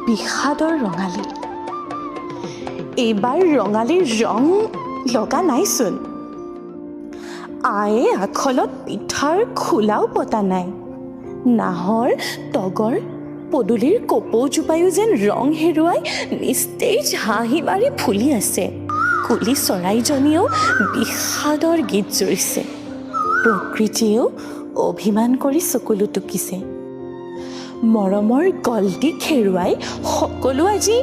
বিষাদৰ ৰঙালী। এইবাৰ ৰঙালীৰ ৰং লগা নাইচোন। আয়ে আখলত পিঠাৰ খোলাও পতা নাই। নাহৰ তগৰ পদূলিৰ কপৌজোপায়ো যেন ৰং হেৰুৱাই নিস্তেজ হাঁহি মাৰি ফুলি আছে। কুলি চৰাইজনীয়েও বিষাদৰ গীত জুৰিছে। প্ৰকৃতিয়েও অভিমান কৰি চকুলো টুকিছে। মৰমৰ গলটিক হেৰুৱাই সকলো আজি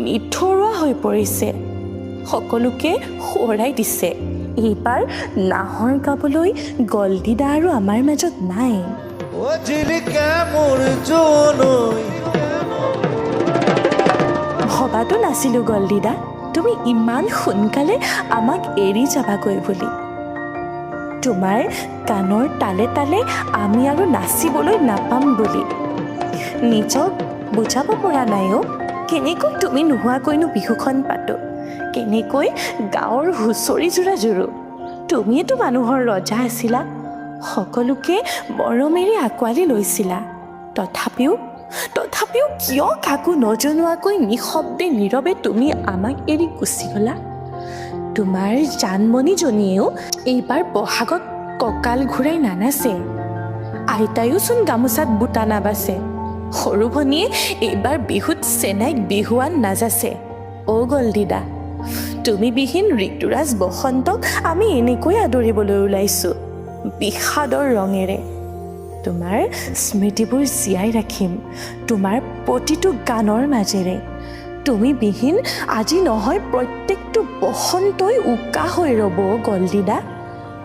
নিথৰুৱা হৈ পৰিছে। সকলোকে সোঁৱৰাই দিছে। এইবাৰ নাহৰ গাবলৈ গলদিদা আৰু আমাৰ মাজত নাই। ভবাতো নাছিলো গলদিদা তুমি ইমান সোনকালে আমাক এৰি যাবাগৈ বুলি। তোমাৰ কাণৰ তালে তালে আমি আৰু নাচিবলৈ নাপাম বুলি। নিজক বুজাব পৰা নাই অ'। কেনেকৈ তুমি নোহোৱাকৈনো বিহুখন পাতো, কেনেকৈ গাঁৱৰ হুঁচৰি জোৰা জোৰো। তুমিয়েতো মানুহৰ ৰজা আছিলা, সকলোকে মৰমেৰে আঁকোৱালি লৈছিলা। তথাপিও কিয় কাকো নজনোৱাকৈ নিশব্দে নীৰৱে তুমি আমাক এৰি গুচি গলা? তোমাৰ জানমণিজনীয়েও এইবাৰ বহাগত কঁকাল ঘূৰাই নানাচে। আইতায়োচোন গামোচাত বুটা নাবাচে। সৰু ভনীয়ে এইবাৰ বিহুত চেনাইক বিহুৱান নাযাচে। অ' গলদিদা, তুমি বিহীন ঋতুৰাজ বসন্তক আমি এনেকৈ আদৰিবলৈ ওলাইছোঁ বিষাদৰ ৰঙেৰে। তোমাৰ স্মৃতিবোৰ জীয়াই ৰাখিম তোমাৰ প্ৰতিটো গানৰ মাজেৰে। তুমি বিহীন আজি নহয় প্ৰত্যেকটো বসন্তই উকা হৈ ৰ'ব গলদিদা।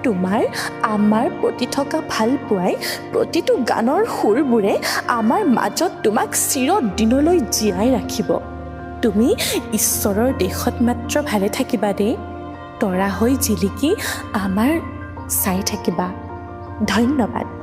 তোমাৰ আমাৰ প্ৰতি থকা ভাল পোৱাই প্ৰতিটো গানৰ সুৰবোৰে আমাৰ মাজত তোমাক চিৰদিনলৈ জীয়াই ৰাখিব। তুমি ঈশ্বৰৰ দেশত মাত্ৰ ভালে থাকিবা দেই। তৰা হৈ জিলিকি আমাৰ চাই থাকিবা। ধন্যবাদ।